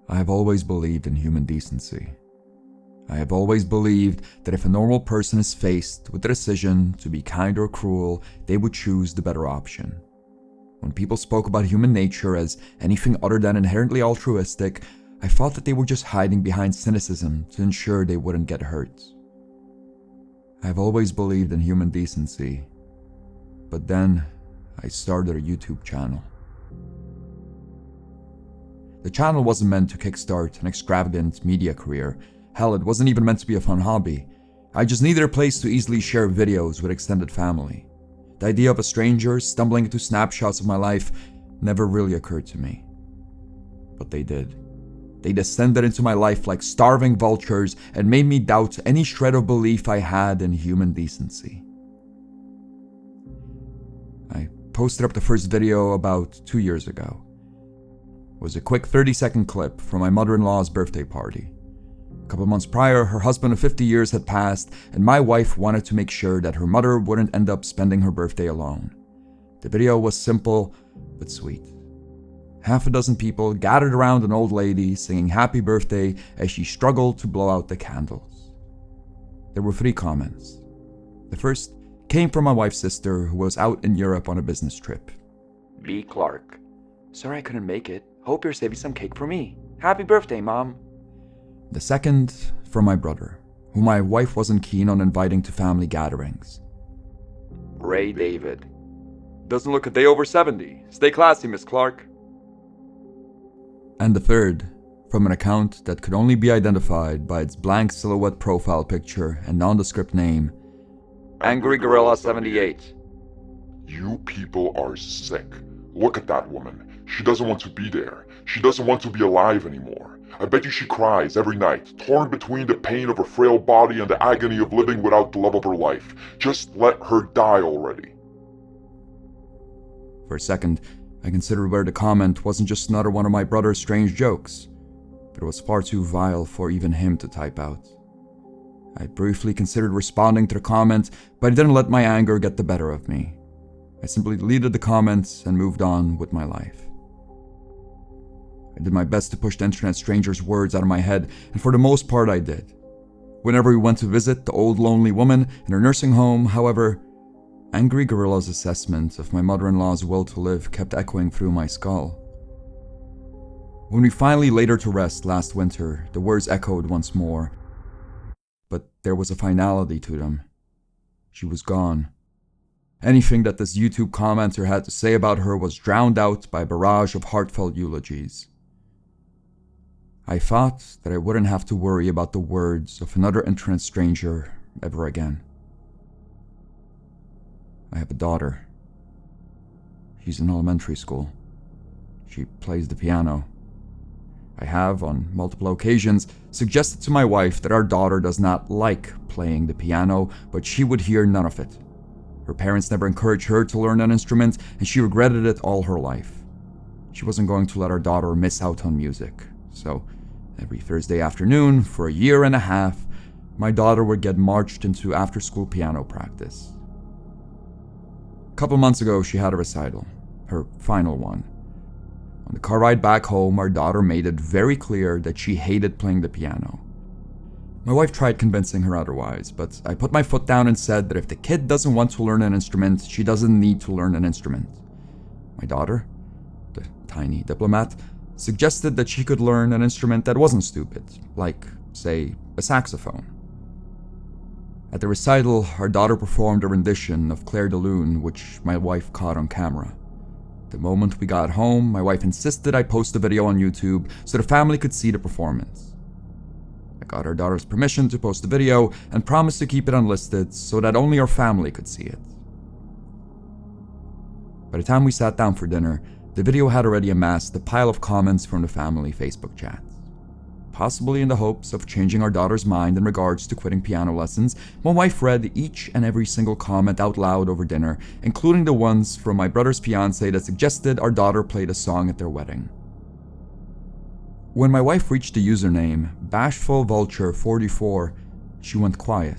I have always believed in human decency. I have always believed that if a normal person is faced with the decision to be kind or cruel, they would choose the better option. When people spoke about human nature as anything other than inherently altruistic, I thought that they were just hiding behind cynicism to ensure they wouldn't get hurt. I have always believed in human decency, but then I started a YouTube channel. The channel wasn't meant to kickstart an extravagant media career. Hell, it wasn't even meant to be a fun hobby. I just needed a place to easily share videos with extended family. The idea of a stranger stumbling into snapshots of my life never really occurred to me. But they did. They descended into my life like starving vultures and made me doubt any shred of belief I had in human decency. I posted up the first video about 2 years ago. It was a quick 30-second clip from my mother-in-law's birthday party. A couple months prior, her husband of 50 years had passed, and my wife wanted to make sure that her mother wouldn't end up spending her birthday alone. The video was simple but sweet. Half a dozen people gathered around an old lady singing happy birthday as she struggled to blow out the candles. There were 3 comments. The first came from my wife's sister, who was out in Europe on a business trip. B. Clark. Sorry I couldn't make it. Hope you're saving some cake for me. Happy birthday, Mom. The second from my brother, who my wife wasn't keen on inviting to family gatherings. Ray David. Doesn't look a day over 70. Stay classy, Miss Clark. And the third, from an account that could only be identified by its blank silhouette profile picture and nondescript name. Angry Gorilla 78. You people are sick. Look at that woman. She doesn't want to be there. She doesn't want to be alive anymore. I bet you she cries every night, torn between the pain of her frail body and the agony of living without the love of her life. Just let her die already. For a second, I considered whether the comment wasn't just another one of my brother's strange jokes, but it was far too vile for even him to type out. I briefly considered responding to the comment, but I didn't let my anger get the better of me. I simply deleted the comments and moved on with my life. I did my best to push the internet stranger's words out of my head, and for the most part I did. Whenever we went to visit the old lonely woman in her nursing home, however, Angry Gorilla's assessment of my mother-in-law's will to live kept echoing through my skull. When we finally laid her to rest last winter, the words echoed once more. But there was a finality to them. She was gone. Anything that this YouTube commenter had to say about her was drowned out by a barrage of heartfelt eulogies. I thought that I wouldn't have to worry about the words of another internet stranger ever again. I have a daughter. She's in elementary school. She plays the piano. I have, on multiple occasions, suggested to my wife that our daughter does not like playing the piano, but she would hear none of it. Her parents never encouraged her to learn an instrument, and she regretted it all her life. She wasn't going to let our daughter miss out on music, so every Thursday afternoon, for a year and a half, my daughter would get marched into after-school piano practice. A couple months ago, she had a recital, her final one. On the car ride back home, our daughter made it very clear that she hated playing the piano. My wife tried convincing her otherwise, but I put my foot down and said that if the kid doesn't want to learn an instrument, she doesn't need to learn an instrument. My daughter, the tiny diplomat, suggested that she could learn an instrument that wasn't stupid, like, say, a saxophone. At the recital, our daughter performed a rendition of Clair de Lune, which my wife caught on camera. The moment we got home, my wife insisted I post the video on YouTube so the family could see the performance. I got our daughter's permission to post the video and promised to keep it unlisted so that only our family could see it. By the time we sat down for dinner, the video had already amassed a pile of comments from the family Facebook chats. Possibly in the hopes of changing our daughter's mind in regards to quitting piano lessons, my wife read each and every single comment out loud over dinner, including the ones from my brother's fiancé that suggested our daughter played a song at their wedding. When my wife reached the username bashfulvulture44, she went quiet.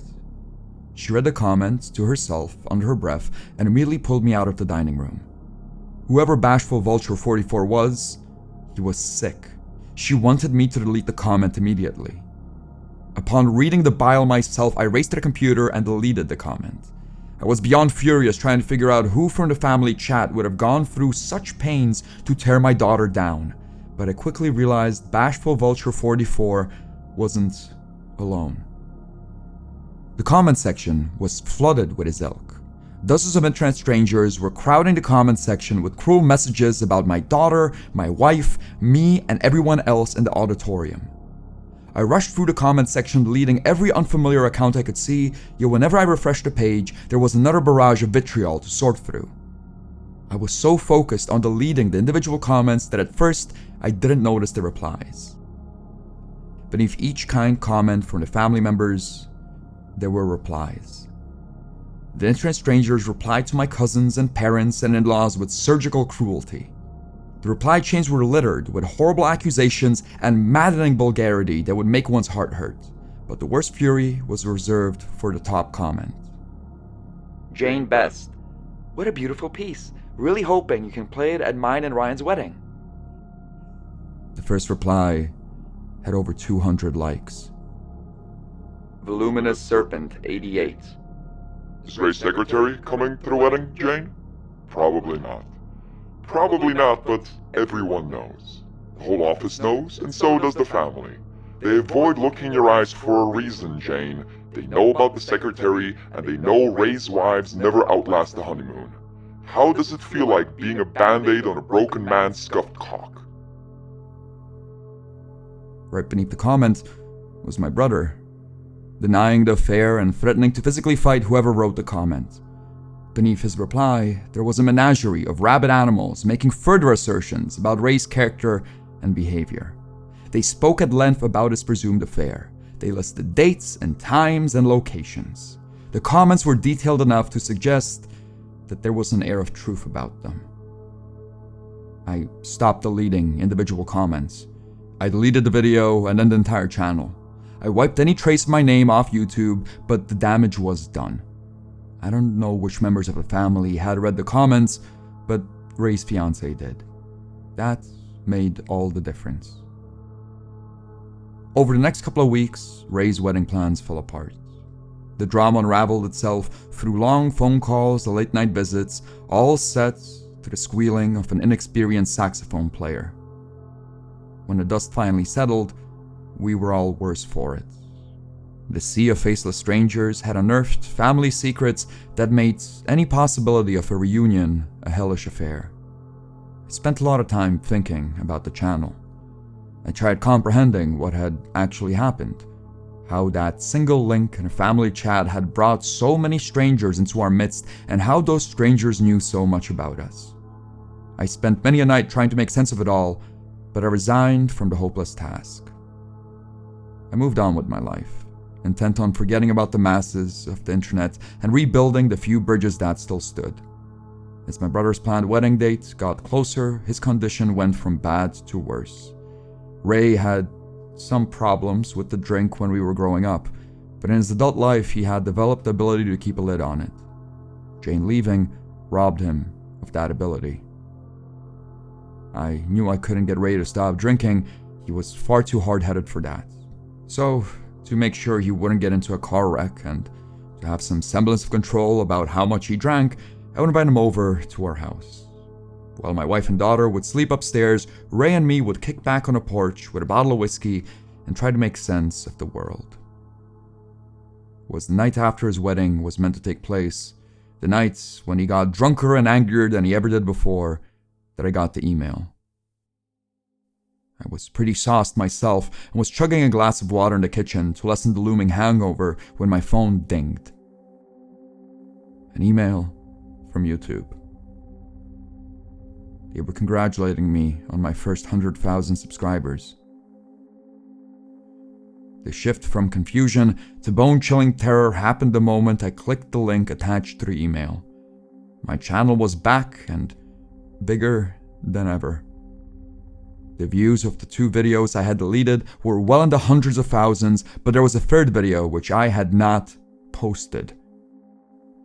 She read the comment to herself under her breath and immediately pulled me out of the dining room. Whoever bashfulvulture44 was, he was sick. she wanted me to delete the comment immediately. Upon reading the bile myself, I raced to the computer and deleted the comment. I was beyond furious trying to figure out who from the family chat would have gone through such pains to tear my daughter down, but I quickly realized Bashful Vulture 44 wasn't alone. The comment section was flooded with his ilk. Dozens of internet strangers were crowding the comment section with cruel messages about my daughter, my wife, me, and everyone else in the auditorium. I rushed through the comment section, deleting every unfamiliar account I could see, yet whenever I refreshed the page, there was another barrage of vitriol to sort through. I was so focused on deleting the individual comments that at first, I didn't notice the replies. Beneath each kind comment from the family members, there were replies. The internet strangers replied to my cousins and parents and in-laws with surgical cruelty. The reply chains were littered with horrible accusations and maddening vulgarity that would make one's heart hurt, but the worst fury was reserved for the top comment. Jane Best. What a beautiful piece. Really hoping you can play it at mine and Ryan's wedding. The first reply had over 200 likes. Voluminous Serpent 88. Is Ray's secretary coming to the wedding, Jane? Probably not. Probably not, but everyone knows. The whole office knows, and so does the family. They avoid looking in your eyes for a reason, Jane. They know about the secretary, and they know Ray's wives never outlast the honeymoon. How does it feel like being a band-aid on a broken man's scuffed cock? Right beneath the comment was my brother, denying the affair and threatening to physically fight whoever wrote the comment. Beneath his reply, there was a menagerie of rabid animals making further assertions about Ray's character and behavior. They spoke at length about his presumed affair. They listed dates and times and locations. The comments were detailed enough to suggest that there was an air of truth about them. I stopped deleting individual comments. I deleted the video and then the entire channel. I wiped any trace of my name off YouTube, but the damage was done. I don't know which members of the family had read the comments, but Ray's fiance did. That made all the difference. Over the next couple of weeks, Ray's wedding plans fell apart. The drama unraveled itself through long phone calls and late-night visits, all set to the squealing of an inexperienced saxophone player. When the dust finally settled, we were all worse for it. The sea of faceless strangers had unearthed family secrets that made any possibility of a reunion a hellish affair. I spent a lot of time thinking about the channel. I tried comprehending what had actually happened, how that single link in a family chat had brought so many strangers into our midst, and how those strangers knew so much about us. I spent many a night trying to make sense of it all, but I resigned from the hopeless task. I moved on with my life, intent on forgetting about the masses of the internet and rebuilding the few bridges that still stood. As my brother's planned wedding date got closer, his condition went from bad to worse. Ray had some problems with the drink when we were growing up, but in his adult life he had developed the ability to keep a lid on it. Jane leaving robbed him of that ability. I knew I couldn't get Ray to stop drinking. He was far too hard-headed for that. So, to make sure he wouldn't get into a car wreck and to have some semblance of control about how much he drank, I would invite him over to our house. While my wife and daughter would sleep upstairs, Ray and me would kick back on a porch with a bottle of whiskey and try to make sense of the world. It was the night after his wedding was meant to take place, the night when he got drunker and angrier than he ever did before, that I got the email. I was pretty sauced myself and was chugging a glass of water in the kitchen to lessen the looming hangover when my phone dinged. An email from YouTube. They were congratulating me on my first 100,000 subscribers. The shift from confusion to bone-chilling terror happened the moment I clicked the link attached to the email. My channel was back and bigger than ever. The views of the 2 videos I had deleted were well in the hundreds of thousands, but there was a third video which I had not posted.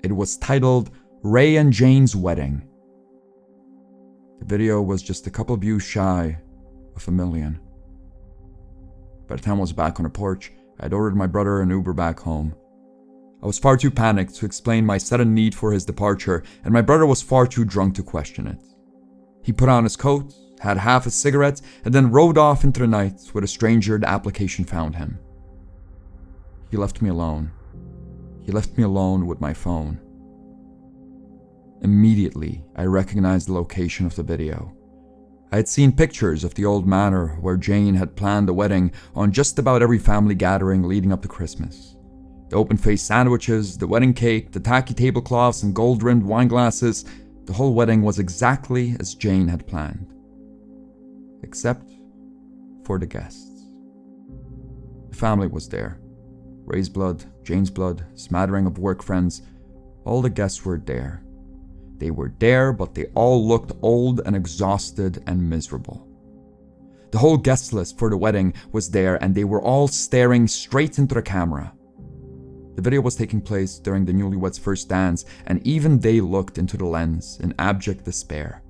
It was titled Ray and Jane's Wedding. The video was just a couple views shy of 1 million. By the time I was back on the porch, I had ordered my brother an Uber back home. I was far too panicked to explain my sudden need for his departure, and my brother was far too drunk to question it. He put on his coat, had half a cigarette, and then rode off into the night with a stranger the application found him. He left me alone. He left me alone with my phone. Immediately, I recognized the location of the video. I had seen pictures of the old manor where Jane had planned a wedding on just about every family gathering leading up to Christmas. The open-faced sandwiches, the wedding cake, the tacky tablecloths and gold-rimmed wine glasses, the whole wedding was exactly as Jane had planned. Except for the guests. The family was there. Ray's blood, Jane's blood, smattering of work friends. All the guests were there. They were there, but they all looked old and exhausted and miserable. The whole guest list for the wedding was there, and they were all staring straight into the camera. The video was taking place during the newlyweds' first dance, and even they looked into the lens in abject despair.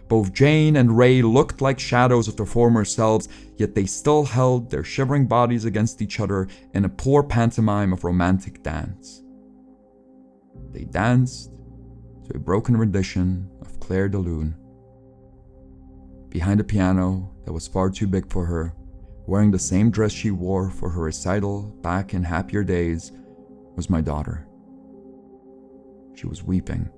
Both Jane and Ray looked like shadows of their former selves, yet they still held their shivering bodies against each other in a poor pantomime of romantic dance. They danced to a broken rendition of Claire de Lune. Behind a piano that was far too big for her, wearing the same dress she wore for her recital back in happier days, was my daughter. She was weeping.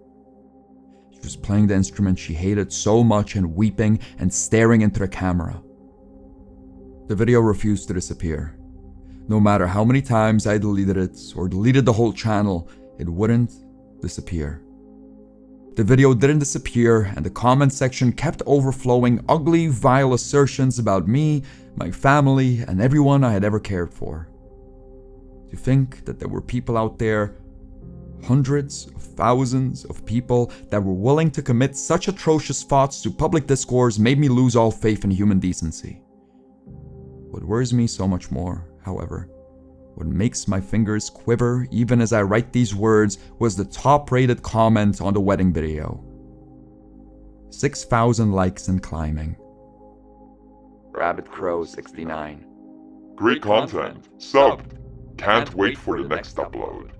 She was playing the instrument she hated so much and weeping and staring into the camera. The video refused to disappear. No matter how many times I deleted it or deleted the whole channel, it wouldn't disappear. The video didn't disappear, and the comment section kept overflowing ugly, vile assertions about me, my family, and everyone I had ever cared for. To think that there were people out there, hundreds of thousands of people, that were willing to commit such atrocious thoughts to public discourse made me lose all faith in human decency. What worries me so much more, however, what makes my fingers quiver even as I write these words, was the top-rated comment on the wedding video. 6,000 likes and climbing. Rabbit Crow 69. Great content. Subbed. Can't wait for the next upload.